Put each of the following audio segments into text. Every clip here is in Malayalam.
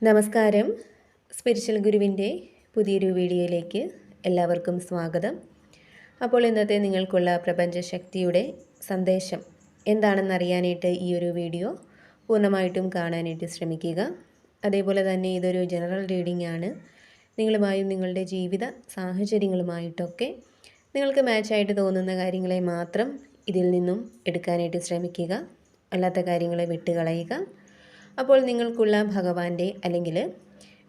നമസ്കാരം. സ്പിരിച്വൽ ഗുരുവിൻ്റെ പുതിയൊരു വീഡിയോയിലേക്ക് എല്ലാവർക്കും സ്വാഗതം. അപ്പോൾ ഇന്നത്തെ നിങ്ങൾക്കുള്ള പ്രപഞ്ചശക്തിയുടെ സന്ദേശം എന്താണെന്നറിയാനായിട്ട് ഈ ഒരു വീഡിയോ പൂർണ്ണമായിട്ടും കാണാനായിട്ട് ശ്രമിക്കുക. അതേപോലെ തന്നെ ഇതൊരു ജനറൽ റീഡിംഗ് ആണ്. നിങ്ങളുമായും നിങ്ങളുടെ ജീവിത സാഹചര്യങ്ങളുമായിട്ടൊക്കെ നിങ്ങൾക്ക് മാച്ചായിട്ട് തോന്നുന്ന കാര്യങ്ങളെ മാത്രം ഇതിൽ നിന്നും എടുക്കാനായിട്ട് ശ്രമിക്കുക. അല്ലാത്ത കാര്യങ്ങളെ വിട്ടുകളയുക. അപ്പോൾ നിങ്ങൾക്കുള്ള ഭഗവാന്റെ അല്ലെങ്കിൽ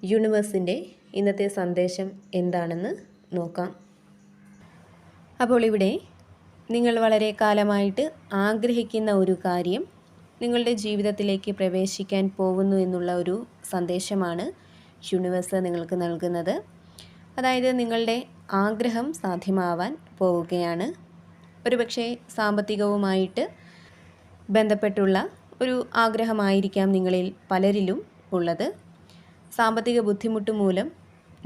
യൂണിവേഴ്സിൻ്റെ ഇന്നത്തെ സന്ദേശം എന്താണെന്ന് നോക്കാം. അപ്പോൾ ഇവിടെ നിങ്ങൾ വളരെ കാലമായിട്ട് ആഗ്രഹിക്കുന്ന ഒരു കാര്യം നിങ്ങളുടെ ജീവിതത്തിലേക്ക് പ്രവേശിക്കാൻ പോകുന്നു എന്നുള്ള ഒരു സന്ദേശമാണ് യൂണിവേഴ്സ് നിങ്ങൾക്ക് നൽകുന്നത്. അതായത് നിങ്ങളുടെ ആഗ്രഹം സാധ്യമാവാൻ പോവുകയാണ്. ഒരുപക്ഷെ സാമ്പത്തികവുമായിട്ട് ബന്ധപ്പെട്ടുള്ള ഒരു ആഗ്രഹമായിരിക്കാം നിങ്ങളിൽ പലരിലും ഉള്ളത്. സാമ്പത്തിക ബുദ്ധിമുട്ട് മൂലം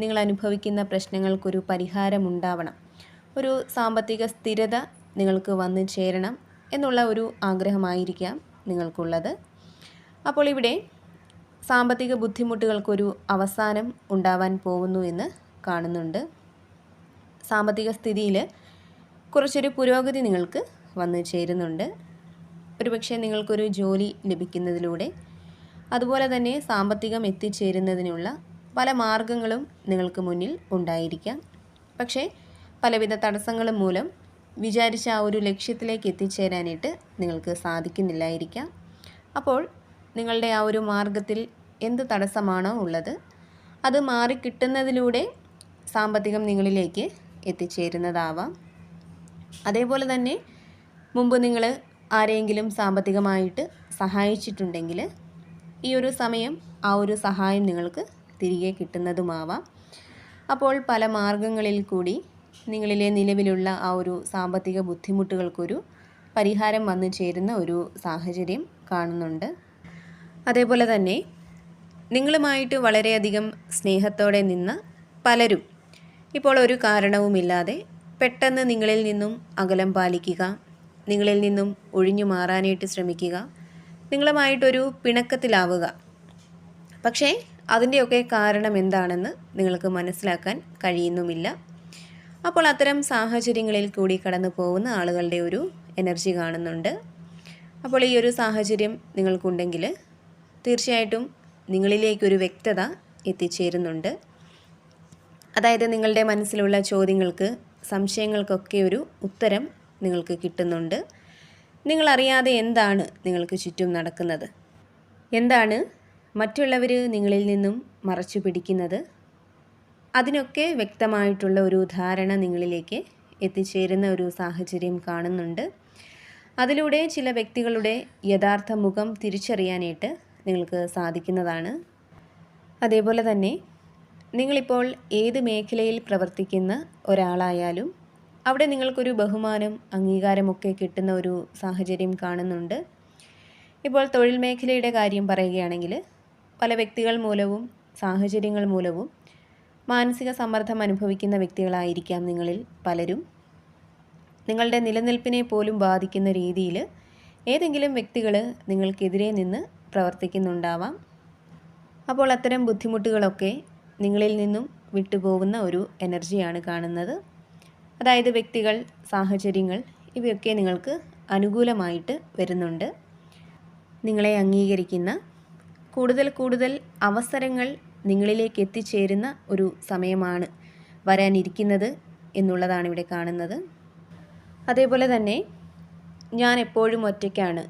നിങ്ങൾ അനുഭവിക്കുന്ന പ്രശ്നങ്ങൾക്കൊരു പരിഹാരമുണ്ടാവണം, ഒരു സാമ്പത്തിക സ്ഥിരത നിങ്ങൾക്ക് വന്നു ചേരണം എന്നുള്ള ഒരു ആഗ്രഹമായിരിക്കാം നിങ്ങൾക്കുള്ളത്. അപ്പോൾ ഇവിടെ സാമ്പത്തിക ബുദ്ധിമുട്ടുകൾക്കൊരു അവസാനം ഉണ്ടാവാൻ പോകുന്നു എന്ന് കാണുന്നുണ്ട്. സാമ്പത്തിക സ്ഥിതിയിൽ കുറച്ചൊരു പുരോഗതി നിങ്ങൾക്ക് വന്നു ചേരുന്നുണ്ട്. ഒരുപക്ഷെ നിങ്ങൾക്കൊരു ജോലി ലഭിക്കുന്നതിലൂടെ അതുപോലെ തന്നെ സാമ്പത്തികം എത്തിച്ചേരുന്നതിനുള്ള പല മാർഗങ്ങളും നിങ്ങൾക്ക് മുന്നിൽ ഉണ്ടായിരിക്കാം. പക്ഷേ പലവിധ തടസ്സങ്ങളും മൂലം വിചാരിച്ച ആ ഒരു ലക്ഷ്യത്തിലേക്ക് എത്തിച്ചേരാനായിട്ട് നിങ്ങൾക്ക് സാധിക്കുന്നില്ലായിരിക്കാം. അപ്പോൾ നിങ്ങളുടെ ആ ഒരു മാർഗത്തിൽ എന്ത് തടസ്സമാണോ ഉള്ളത് അത് മാറിക്കിട്ടുന്നതിലൂടെ സാമ്പത്തികം നിങ്ങളിലേക്ക് എത്തിച്ചേരുന്നതാവാം. അതേപോലെ തന്നെ മുമ്പ് നിങ്ങൾ ആരെയെങ്കിലും സാമ്പത്തികമായിട്ട് സഹായിച്ചിട്ടുണ്ടെങ്കിൽ ഈ ഒരു സമയം ആ ഒരു സഹായം നിങ്ങൾക്ക് തിരികെ കിട്ടുന്നതുമാവാം. അപ്പോൾ പല മാർഗങ്ങളിൽ കൂടി നിങ്ങളിലെ നിലവിലുള്ള ആ ഒരു സാമ്പത്തിക ബുദ്ധിമുട്ടുകൾക്കൊരു പരിഹാരം വന്നു ചേരുന്ന ഒരു സാഹചര്യം കാണുന്നുണ്ട്. അതേപോലെ തന്നെ നിങ്ങളുമായിട്ട് വളരെയധികം സ്നേഹത്തോടെ നിന്ന പലരും ഇപ്പോൾ ഒരു കാരണവുമില്ലാതെ പെട്ടെന്ന് നിങ്ങളിൽ നിന്നും അകലം പാലിക്കുക, നിങ്ങളിൽ നിന്നും ഒഴിഞ്ഞു മാറാനായിട്ട് ശ്രമിക്കുക, നിങ്ങളുമായിട്ടൊരു പിണക്കത്തിലാവുക. പക്ഷേ അതിൻ്റെയൊക്കെ കാരണം എന്താണെന്ന് നിങ്ങൾക്ക് മനസ്സിലാക്കാൻ കഴിയുന്നുമില്ല. അപ്പോൾ അത്തരം സാഹചര്യങ്ങളിൽ കൂടി കടന്നു പോകുന്ന ആളുകളുടെ ഒരു എനർജി കാണുന്നുണ്ട്. അപ്പോൾ ഈ ഒരു സാഹചര്യം നിങ്ങൾക്കുണ്ടെങ്കിൽ തീർച്ചയായിട്ടും നിങ്ങളിലേക്കൊരു വ്യക്തത എത്തിച്ചേരുന്നുണ്ട്. അതായത് നിങ്ങളുടെ മനസ്സിലുള്ള ചോദ്യങ്ങൾക്ക്, സംശയങ്ങൾക്കൊക്കെ ഒരു ഉത്തരം നിങ്ങൾക്ക് കിട്ടുന്നുണ്ട്. നിങ്ങളറിയാതെ എന്താണ് നിങ്ങൾക്ക് ചുറ്റും നടക്കുന്നത്, എന്താണ് മറ്റുള്ളവർ നിങ്ങളിൽ നിന്നും മറച്ചു പിടിക്കുന്നത്, അതിനൊക്കെ വ്യക്തമായിട്ടുള്ള ഒരു ധാരണ നിങ്ങളിലേക്ക് എത്തിച്ചേരുന്ന ഒരു സാഹചര്യം കാണുന്നുണ്ട്. അതിലൂടെ ചില വ്യക്തികളുടെ യഥാർത്ഥ മുഖം തിരിച്ചറിയാനായിട്ട് നിങ്ങൾക്ക് സാധിക്കുന്നതാണ്. അതേപോലെ തന്നെ നിങ്ങളിപ്പോൾ ഏത് മേഖലയിൽ പ്രവർത്തിക്കുന്ന ഒരാളായാലും അവിടെ നിങ്ങൾക്കൊരു ബഹുമാനം, അംഗീകാരമൊക്കെ കിട്ടുന്ന ഒരു സാഹചര്യം കാണുന്നുണ്ട്. ഇപ്പോൾ തൊഴിൽ മേഖലയുടെ കാര്യം പറയുകയാണെങ്കിൽ പല വ്യക്തികൾ മൂലവും സാഹചര്യങ്ങൾ മൂലവും മാനസിക സമ്മർദ്ദം അനുഭവിക്കുന്ന വ്യക്തികളായിരിക്കാം നിങ്ങളിൽ പലരും. നിങ്ങളുടെ നിലനിൽപ്പിനെ പോലും ബാധിക്കുന്ന രീതിയിൽ ഏതെങ്കിലും വ്യക്തികൾ നിങ്ങൾക്കെതിരെ നിന്ന് പ്രവർത്തിക്കുന്നുണ്ടാവാം. അപ്പോൾ അത്തരം ബുദ്ധിമുട്ടുകളൊക്കെ നിങ്ങളിൽ നിന്നും വിട്ടുപോകുന്ന ഒരു എനർജിയാണ് കാണുന്നത്. അതായത് വ്യക്തികൾ, സാഹചര്യങ്ങൾ ഇവയൊക്കെ നിങ്ങൾക്ക് അനുകൂലമായിട്ട് വരുന്നുണ്ട്. നിങ്ങളെ അംഗീകരിക്കുന്ന കൂടുതൽ അവസരങ്ങൾ നിങ്ങളിലേക്ക് എത്തിച്ചേരുന്ന ഒരു സമയമാണ് വരാനിരിക്കുന്നത് എന്നുള്ളതാണ് ഇവിടെ കാണുന്നത്. അതേപോലെ തന്നെ ഞാൻ എപ്പോഴും ഒറ്റയ്ക്കാണ്,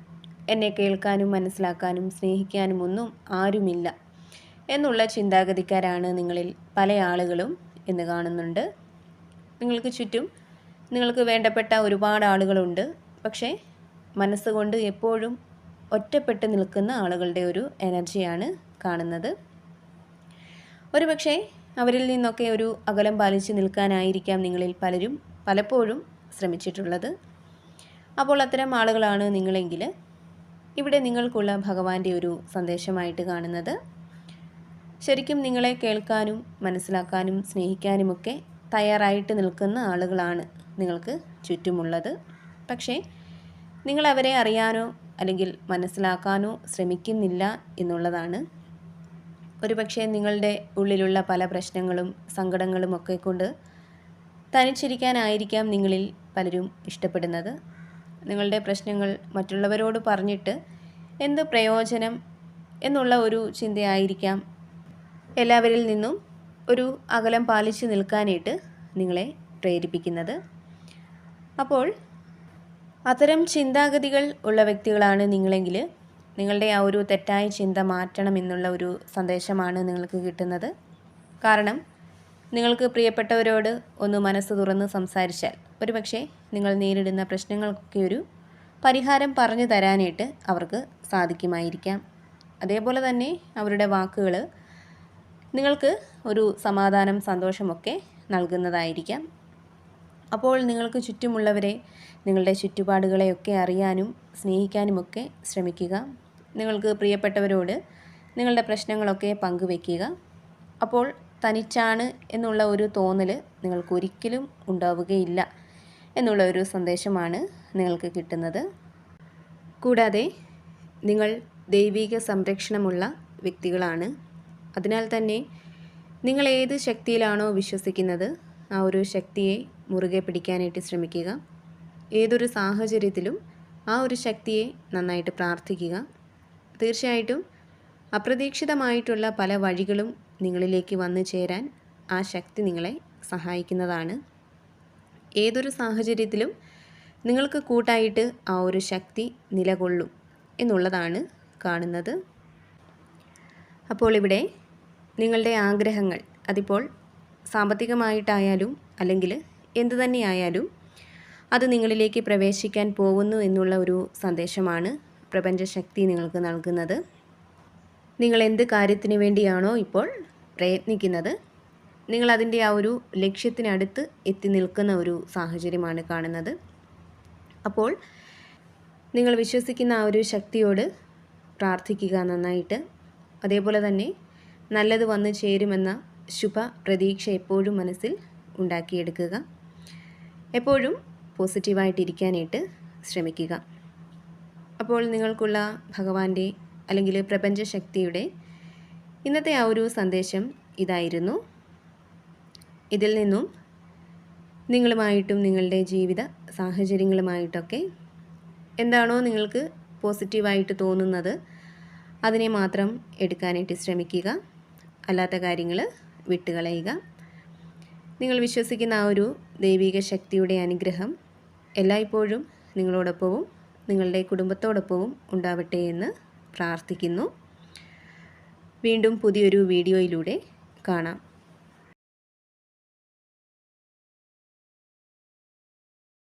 എന്നെ കേൾക്കാനും മനസ്സിലാക്കാനും സ്നേഹിക്കാനും ഒന്നും ആരുമില്ല എന്നുള്ള ചിന്താഗതിക്കാരാണ് നിങ്ങളിൽ പല ആളുകളും എന്ന് കാണുന്നുണ്ട്. നിങ്ങൾക്ക് ചുറ്റും നിങ്ങൾക്ക് വേണ്ടപ്പെട്ട ഒരുപാട് ആളുകളുണ്ട്. പക്ഷേ മനസ്സുകൊണ്ട് എപ്പോഴും ഒറ്റപ്പെട്ട് നിൽക്കുന്ന ആളുകളുടെ ഒരു എനർജിയാണ് കാണുന്നത്. ഒരുപക്ഷെ അവരിൽ നിന്നൊക്കെ ഒരു അകലം പാലിച്ച് നിൽക്കാനായിരിക്കാം നിങ്ങളിൽ പലരും പലപ്പോഴും ശ്രമിച്ചിട്ടുള്ളത്. അപ്പോൾ അത്തരം ആളുകളാണ് നിങ്ങളെങ്കിൽ ഇവിടെ നിങ്ങൾക്കുള്ള ഭഗവാന്റെ ഒരു സന്ദേശമായിട്ട് കാണുന്നത് ശരിക്കും നിങ്ങളെ കേൾക്കാനും മനസ്സിലാക്കാനും സ്നേഹിക്കാനുമൊക്കെ തയ്യാറായിട്ട് നിൽക്കുന്ന ആളുകളാണ് നിങ്ങൾക്ക് ചുറ്റുമുള്ളത്. പക്ഷേ നിങ്ങളവരെ അറിയാനോ അല്ലെങ്കിൽ മനസ്സിലാക്കാനോ ശ്രമിക്കുന്നില്ല എന്നുള്ളതാണ്. ഒരുപക്ഷെ നിങ്ങളുടെ ഉള്ളിലുള്ള പല പ്രശ്നങ്ങളും സങ്കടങ്ങളും ഒക്കെ കൊണ്ട് തനിച്ചിരിക്കാനായിരിക്കാം നിങ്ങളിൽ പലരും ഇഷ്ടപ്പെടുന്നത്. നിങ്ങളുടെ പ്രശ്നങ്ങൾ മറ്റുള്ളവരോട് പറഞ്ഞിട്ട് എന്ത് പ്രയോജനം എന്നുള്ള ഒരു ചിന്തയായിരിക്കാം എല്ലാവരിൽ നിന്നും ഒരു അകലം പാലിച്ച് നിൽക്കാനായിട്ട് നിങ്ങളെ പ്രേരിപ്പിക്കുന്നത്. അപ്പോൾ അത്തരം ചിന്താഗതികൾ ഉള്ള വ്യക്തികളാണ് നിങ്ങളെങ്കിൽ നിങ്ങളുടെ ആ ഒരു തെറ്റായ ചിന്ത മാറ്റണം എന്നുള്ള ഒരു സന്ദേശമാണ് നിങ്ങൾക്ക് കിട്ടുന്നത്. കാരണം നിങ്ങൾക്ക് പ്രിയപ്പെട്ടവരോട് ഒന്ന് മനസ്സ് തുറന്ന് സംസാരിച്ചാൽ ഒരുപക്ഷെ നിങ്ങൾ നേരിടുന്ന പ്രശ്നങ്ങൾക്കൊക്കെ ഒരു പരിഹാരം പറഞ്ഞു തരാനായിട്ട് അവർക്ക് സാധിക്കുമായിരിക്കാം. അതേപോലെ തന്നെ അവരുടെ വാക്കുകൾ നിങ്ങൾക്ക് ഒരു സമാധാനം സന്തോഷമൊക്കെ നൽകുന്നതായിരിക്കാം. അപ്പോൾ നിങ്ങൾക്ക് ചുറ്റുമുള്ളവരെ നിങ്ങളുടെ ചുറ്റുപാടുകളെയൊക്കെ അറിയാനും സ്നേഹിക്കാനുമൊക്കെ ശ്രമിക്കുക. നിങ്ങൾക്ക് പ്രിയപ്പെട്ടവരോട് നിങ്ങളുടെ പ്രശ്നങ്ങളൊക്കെ പങ്കുവെക്കുക. അപ്പോൾ തനിച്ചാണ് എന്നുള്ള ഒരു തോന്നൽ നിങ്ങൾക്കൊരിക്കലും ഉണ്ടാവുകയില്ല എന്നുള്ള ഒരു സന്ദേശമാണ് നിങ്ങൾക്ക് കിട്ടുന്നത്. കൂടാതെ നിങ്ങൾ ദൈവിക സംരക്ഷണമുള്ള വ്യക്തികളാണ്. അതിനാൽ തന്നെ നിങ്ങൾ ഏത് ശക്തിയിലാണോ വിശ്വസിക്കുന്നത് ആ ഒരു ശക്തിയെ മുറുകെ പിടിക്കാനായിട്ട് ശ്രമിക്കുക. ഏതൊരു സാഹചര്യത്തിലും ആ ഒരു ശക്തിയെ നന്നായിട്ട് പ്രാർത്ഥിക്കുക. തീർച്ചയായിട്ടും അപ്രതീക്ഷിതമായിട്ടുള്ള പല വഴികളും നിങ്ങളിലേക്ക് വന്നു ചേരാൻ ആ ശക്തി നിങ്ങളെ സഹായിക്കുന്നതാണ്. ഏതൊരു സാഹചര്യത്തിലും നിങ്ങൾക്ക് കൂട്ടായിട്ട് ആ ഒരു ശക്തി നിലകൊള്ളും എന്നുള്ളതാണ് കാണുന്നത്. അപ്പോൾ ഇവിടെ നിങ്ങളുടെ ആഗ്രഹങ്ങൾ അതിപ്പോൾ സാമ്പത്തികമായിട്ടായാലും അല്ലെങ്കിൽ എന്തു തന്നെയായാലും അത് നിങ്ങളിലേക്ക് പ്രവേശിക്കാൻ പോകുന്നു എന്നുള്ള ഒരു സന്ദേശമാണ് പ്രപഞ്ചശക്തി നിങ്ങൾക്ക് നൽകുന്നത്. നിങ്ങൾ എന്ത് കാര്യത്തിന് വേണ്ടിയാണോ ഇപ്പോൾ പ്രയത്നിക്കുന്നത് നിങ്ങളതിൻ്റെ ആ ഒരു ലക്ഷ്യത്തിനടുത്ത് എത്തി നിൽക്കുന്ന ഒരു സാഹചര്യമാണ് കാണുന്നത്. അപ്പോൾ നിങ്ങൾ വിശ്വസിക്കുന്ന ആ ഒരു ശക്തിയോട് പ്രാർത്ഥിക്കുക നന്നായിട്ട്. അതേപോലെ തന്നെ നല്ലത് വന്നു ചേരുമെന്ന ശുഭ പ്രതീക്ഷ എപ്പോഴും മനസ്സിൽ ഉണ്ടാക്കിയെടുക്കുക. എപ്പോഴും പോസിറ്റീവായിട്ടിരിക്കാനായിട്ട് ശ്രമിക്കുക. അപ്പോൾ നിങ്ങൾക്കുള്ള ഭഗവാന്റെ അല്ലെങ്കിൽ പ്രപഞ്ചശക്തിയുടെ ഇന്നത്തെ ആ ഒരു സന്ദേശം ഇതായിരുന്നു. ഇതിൽ നിന്നും നിങ്ങളുമായിട്ടും നിങ്ങളുടെ ജീവിത സാഹചര്യങ്ങളുമായിട്ടൊക്കെ എന്താണോ നിങ്ങൾക്ക് പോസിറ്റീവായിട്ട് തോന്നുന്നത് അതിനെ മാത്രം എടുക്കാനായിട്ട് ശ്രമിക്കുക. അല്ലാത്ത കാര്യങ്ങൾ വിട്ടുകളയുക. നിങ്ങൾ വിശ്വസിക്കുന്ന ആ ഒരു ദൈവിക ശക്തിയുടെ അനുഗ്രഹം എല്ലായ്പ്പോഴും നിങ്ങളോടൊപ്പവും നിങ്ങളുടെ കുടുംബത്തോടൊപ്പവും ഉണ്ടാവട്ടെ എന്ന് പ്രാർത്ഥിക്കുന്നു. വീണ്ടും പുതിയൊരു വീഡിയോയിലൂടെ കാണാം.